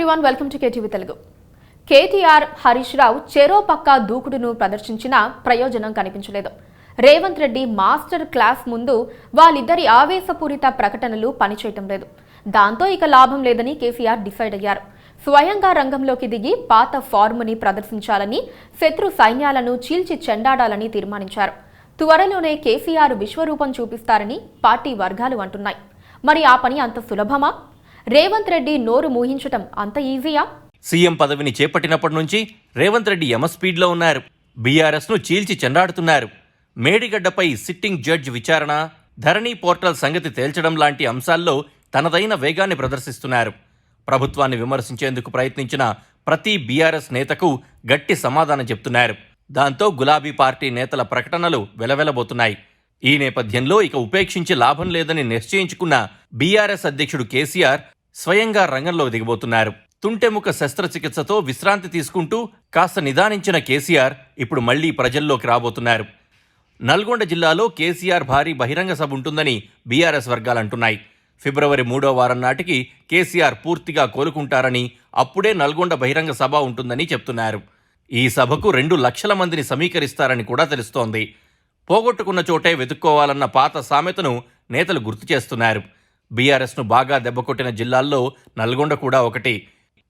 Everyone, welcome to KTV Telugu. KTR, Harish Rao చెరో పక్క దూకుడును ప్రదర్శించిన ప్రయోజనం కనిపించలేదు. రేవంత్ రెడ్డి మాస్టర్ క్లాస్ ముందు వాళ్ళిద్దరి ఆవేశపూరిత ప్రకటనలు పనిచేయటం లేదు. దాంతో ఇక లాభం లేదని కేసీఆర్ డిసైడ్ అయ్యారు. స్వయంగా రంగంలోకి దిగి పాత ఫార్ముని ప్రదర్శించాలని, శత్రు సైన్యాలను చీల్చి చెండాడాలని తీర్మానించారు. త్వరలోనే కేసీఆర్ విశ్వరూపం చూపిస్తారని పార్టీ వర్గాలు అంటున్నాయి. మరి ఆ పని అంత సులభమా? రేవంత్ రెడ్డి నోరు మూహించటం అంత ఈజీయా? సీఎం పదవిని చేపట్టినప్పటి నుంచి రేవంత్ రెడ్డి యమస్పీడ్లో ఉన్నారు. బీఆర్ఎస్ను చీల్చి చెండాడుతున్నారు. మేడిగడ్డపై సిట్టింగ్ జడ్జ్ విచారణ, ధరణి పోర్టల్ సంగతి తేల్చడం లాంటి అంశాల్లో తనదైన వేగాన్ని ప్రదర్శిస్తున్నారు. ప్రభుత్వాన్ని విమర్శించేందుకు ప్రయత్నించిన ప్రతి బీఆర్ఎస్ నేతకు గట్టి సమాధానం చెప్తున్నారు. దాంతో గులాబీ పార్టీ నేతల ప్రకటనలు వెలవెలబోతున్నాయి. ఈ నేపథ్యంలో ఇక ఉపేక్షించి లాభం లేదని నిశ్చయించుకున్న బీఆర్ఎస్ అధ్యక్షుడు కేసీఆర్ స్వయంగా రంగంలో దిగబోతున్నారు. తుంటెముక శస్త్రచికిత్సతో విశ్రాంతి తీసుకుంటూ కాస్త నిదానించిన కేసీఆర్ ఇప్పుడు మళ్లీ ప్రజల్లోకి రాబోతున్నారు. నల్గొండ జిల్లాలో కేసీఆర్ భారీ బహిరంగ సభ ఉంటుందని బీఆర్ఎస్ వర్గాలంటున్నాయి. ఫిబ్రవరి 3వ వారం నాటికి కేసీఆర్ పూర్తిగా కోలుకుంటారని, అప్పుడే నల్గొండ బహిరంగ సభ ఉంటుందని చెప్తున్నారు. ఈ సభకు 2 లక్షల మందిని సమీకరిస్తారని కూడా తెలుస్తోంది. పోగొట్టుకున్న చోటే వెతుక్కోవాలన్న పాత సామెతను నేతలు గుర్తు చేస్తున్నారు. బీఆర్ఎస్ను బాగా దెబ్బకొట్టిన జిల్లాల్లో నల్గొండ కూడా ఒకటి.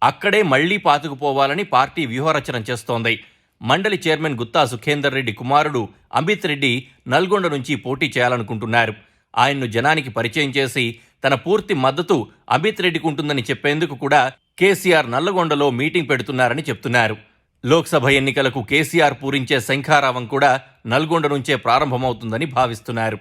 అక్కడే మళ్లీ పాతుకుపోవాలని పార్టీ వ్యూహరచన చేస్తోంది. మండలి చైర్మన్ గుత్తా సుఖేందర్ రెడ్డి కుమారుడు అమిత్ రెడ్డి నల్గొండ నుంచి పోటీ చేయాలనుకుంటున్నారు. ఆయన్ను జనానికి పరిచయం చేసి తన పూర్తి మద్దతు అమిత్ రెడ్డికి ఉంటుందని చెప్పేందుకు కూడా కేసీఆర్ నల్లగొండలో మీటింగ్ పెడుతున్నారని చెప్తున్నారు. లోక్సభ ఎన్నికలకు కేసీఆర్ పూరించే శంఖారావం కూడా నల్గొండ నుంచే ప్రారంభమవుతుందని భావిస్తున్నారు.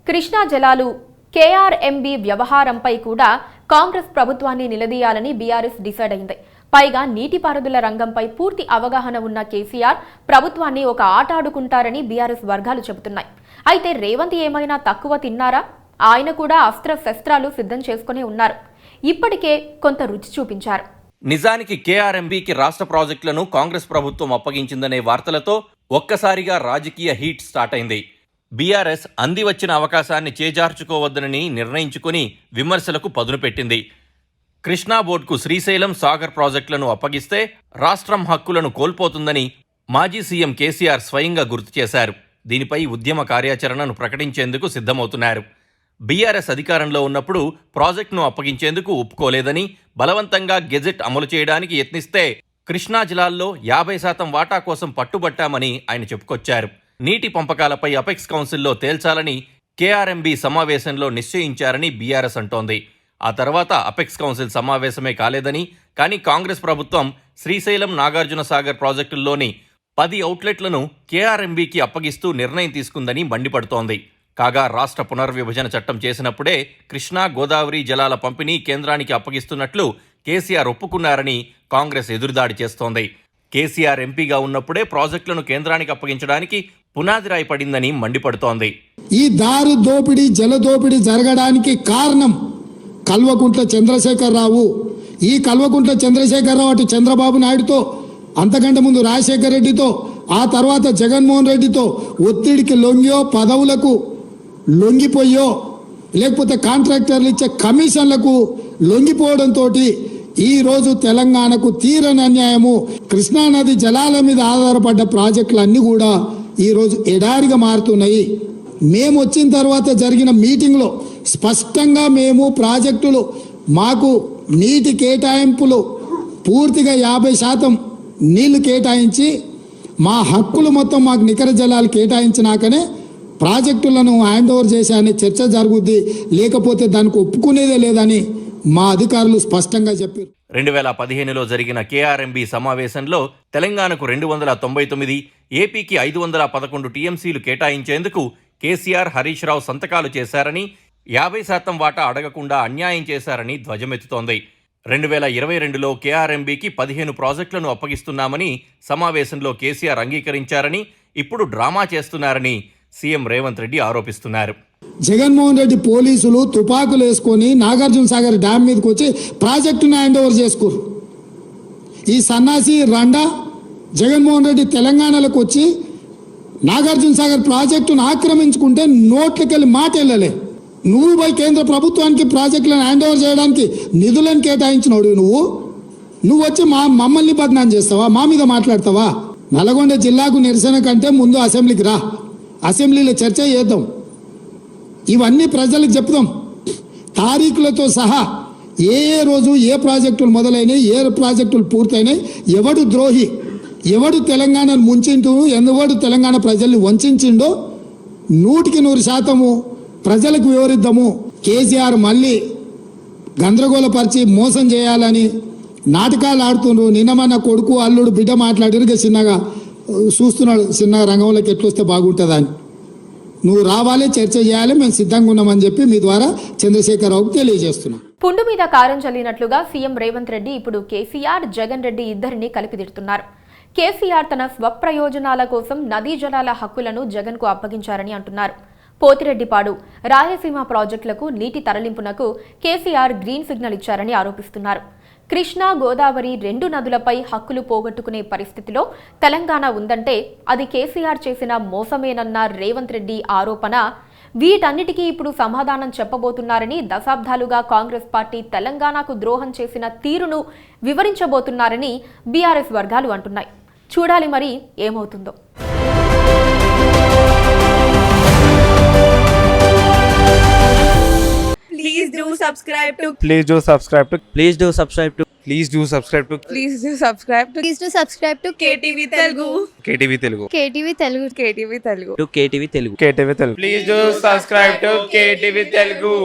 కృష్ణా జలాలు, కేఆర్ఎంబీ వ్యవహారంపై కూడా కాంగ్రెస్ ప్రభుత్వాన్ని నిలదీయాలని బీఆర్ఎస్ డిసైడ్ అయింది. పైగా నీటిపారుదల రంగంపై పూర్తి అవగాహన ఉన్న కేసీఆర్ ప్రభుత్వాన్ని ఒక ఆట ఆడుకుంటారని బీఆర్ఎస్ వర్గాలు చెబుతున్నాయి. అయితే రేవంత్ ఏమైనా తక్కువ తిన్నారా? ఆయన కూడా అస్త్రశస్త్రాలు సిద్ధం చేసుకుని ఉన్నారు. ఇప్పటికే కొంత రుచి చూపించారు. నిజానికి కేఆర్ఎంబీకి రాష్ట్ర ప్రాజెక్టులను కాంగ్రెస్ ప్రభుత్వం అప్పగించిందనే వార్తలతో ఒక్కసారిగా రాజకీయ హీట్ స్టార్ట్ అయింది. బీఆర్ఎస్ అందివచ్చిన అవకాశాన్ని చేజార్చుకోవద్దనని నిర్ణయించుకుని విమర్శలకు పదును పెట్టింది. కృష్ణా బోర్డుకు శ్రీశైలం, సాగర్ ప్రాజెక్టులను అప్పగిస్తే రాష్ట్రం హక్కులను కోల్పోతుందని మాజీ సీఎం కేసీఆర్ స్వయంగా గుర్తు చేశారు. దీనిపై ఉద్యమ కార్యాచరణను ప్రకటించేందుకు సిద్ధమవుతున్నారు. బీఆర్ఎస్ అధికారంలో ఉన్నప్పుడు ప్రాజెక్టును అప్పగించేందుకు ఒప్పుకోలేదని, బలవంతంగా గెజెట్ అమలు చేయడానికి యత్నిస్తే కృష్ణా జిల్లాల్లో 50% వాటా కోసం పట్టుబట్టామని ఆయన చెప్పుకొచ్చారు. నీటి పంపకాలపై అపెక్స్ కౌన్సిల్లో తేల్చాలని కేఆర్ఎంబీ సమావేశంలో నిశ్చయించారని బీఆర్ఎస్ అంటోంది. ఆ తర్వాత అపెక్స్ కౌన్సిల్ సమావేశమే కాలేదని, కానీ కాంగ్రెస్ ప్రభుత్వం శ్రీశైలం, నాగార్జున సాగర్ ప్రాజెక్టుల్లోని 10 అవుట్లెట్లను కేఆర్ఎంబీకి అప్పగిస్తూ నిర్ణయం తీసుకుందని మండిపడుతోంది. కాగా రాష్ట్ర పునర్విభజన చట్టం చేసినప్పుడే కృష్ణా, గోదావరి జలాల పంపిణీ కేంద్రానికి అప్పగిస్తున్నట్లు కేసీఆర్ ఒప్పుకున్నారని కాంగ్రెస్ ఎదురుదాడి చేస్తోంది. కేసీఆర్ ఎంపీగా ఉన్నప్పుడే ప్రాజెక్టులను కేంద్రానికి అప్పగించడానికి పునాది రాయి పడిందని మండిపడుతోంది. ఈ దారు దోపిడీ, జల దోపిడీ జరగడానికి కారణం కల్వకుంట్ల చంద్రశేఖరరావు. ఈ కల్వకుంట్ల చంద్రశేఖరరావు అటు చంద్రబాబు నాయుడుతో, అంతకంటే ముందు రాజశేఖర రెడ్డితో, ఆ తర్వాత జగన్మోహన్ రెడ్డితో ఒత్తిడికి లొంగియో, పదవులకు లొంగిపోయో, లేకపోతే కాంట్రాక్టర్లు ఇచ్చే కమిషన్లకు లొంగిపోవడంతో ఈరోజు తెలంగాణకు తీరని అన్యాయము. కృష్ణానది జలాల మీద ఆధారపడ్డ ప్రాజెక్టులన్నీ కూడా ఈరోజు ఎడారిగా మారుతున్నాయి. మేము వచ్చిన తర్వాత జరిగిన మీటింగ్లో స్పష్టంగా మేము ప్రాజెక్టులు మాకు నీటి కేటాయింపులు పూర్తిగా 50% నీళ్లు కేటాయించి మా హక్కులు మొత్తం మాకు నికర జలాలు కేటాయించినాకనే ప్రాజెక్టులను హ్యాండ్ ఓవర్ చేశానే చర్చ జరుగుద్ది, లేకపోతే దానికి ఒప్పుకునేదే లేదని మా అధికారులు స్పష్టంగా చెప్పారు. 2015లో జరిగిన కేఆర్ఎంబీ సమావేశంలో తెలంగాణకు 299, ఏపీకి 511 టీఎంసీలు కేటాయించేందుకు కేసీఆర్, హరీష్ రావు సంతకాలు చేశారని, 50% వాటా అడగకుండా అన్యాయం చేశారని ధ్వజమెత్తుతోంది. 2022లో కేఆర్ఎంబీకి 15 ప్రాజెక్టులను అప్పగిస్తున్నామని సమావేశంలో కేసీఆర్ అంగీకరించారని, ఇప్పుడు డ్రామా చేస్తున్నారని సీఎం రేవంత్ రెడ్డి ఆరోపిస్తున్నారు. జగన్మోహన్ రెడ్డి పోలీసులు తుపాకులు వేసుకొని నాగార్జున సాగర్ డ్యామ్ మీదకి వచ్చి ప్రాజెక్టును హ్యాండ్ ఓవర్ చేసుకోరు. ఈ సన్నాసి రండా జగన్మోహన్ రెడ్డి తెలంగాణలోకి వచ్చి నాగార్జున సాగర్ ప్రాజెక్టును ఆక్రమించుకుంటే నోట్లకెళ్ళి మాట వెళ్ళలే. నువ్వు పోయి కేంద్ర ప్రభుత్వానికి ప్రాజెక్టులను హ్యాండ్ ఓవర్ చేయడానికి నిధులను కేటాయించినోడు నువ్వు. నువ్వు వచ్చి మమ్మల్ని బదనాం చేస్తావా, మా మీద మాట్లాడతావా? నల్గొండ జిల్లాకు నిరసన కంటే ముందు అసెంబ్లీకి రా, అసెంబ్లీలో చర్చ చేద్దాం, ఇవన్నీ ప్రజలకు చెప్దాం తారీఖులతో సహా. ఏ రోజు ఏ ప్రాజెక్టులు మొదలైనవి, ఏ ప్రాజెక్టులు పూర్తయినాయి, ఎవడు ద్రోహి, ఎవడు తెలంగాణను ముంచిండు, ఎవడు తెలంగాణ ప్రజల్ని వంచిండో 100% ప్రజలకు వివరిద్దాము. కేసీఆర్ మళ్ళీ గందరగోళపరిచి మోసం చేయాలని నాటకాలు ఆడుతుండ్రు. నిన్నమన్న కొడుకు అల్లుడు బిడ్డ మాట్లాడిరుగా చిన్నగా చూస్తున్నాడు, చిన్నగా రంగంలోకి ఎట్లొస్తే బాగుంటుందని. నువ్వు రావాలి, చర్చ చేయాలి, మేము సిద్ధంగా ఉన్నామని చెప్పి మీ ద్వారా చంద్రశేఖరరావుకు తెలియజేస్తున్నాం. పుండు మీద కారం చల్లినట్లుగా సీఎం రేవంత్ రెడ్డి ఇప్పుడు కేసీఆర్, జగన్ రెడ్డి ఇద్దరిని కలిపిదిడుతున్నారు. కేసీఆర్ తన స్వప్రయోజనాల కోసం నదీ జలాల హక్కులను జగన్ కు అప్పగించారని అంటున్నారు. పోతిరెడ్డిపాడు, రాయలసీమ ప్రాజెక్టులకు నీటి తరలింపునకు కేసీఆర్ గ్రీన్ సిగ్నల్ ఇచ్చారని ఆరోపిస్తున్నారు. కృష్ణా, గోదావరి 2 నదులపై హక్కులు పోగొట్టుకునే పరిస్థితిలో తెలంగాణ ఉందంటే అది కేసీఆర్ చేసిన మోసమేనన్న రేవంత్ రెడ్డి ఆరోపణ. వీటన్నిటికీ ఇప్పుడు సమాధానం చెప్పబోతున్నారని, దశాబ్దాలుగా కాంగ్రెస్ పార్టీ తెలంగాణకు ద్రోహం చేసిన తీరును వివరించబోతున్నారని బీఆర్ఎస్ వర్గాలు అంటున్నాయి. చూడాలి మరి ఏమవుతుందో. Please do subscribe to Please do subscribe to Please do subscribe to Please do subscribe to Please do subscribe to Please do subscribe to KTV Telugu KTV Telugu. KTV Telugu. KTV Telugu KTV Telugu. Please do subscribe to KTV Telugu.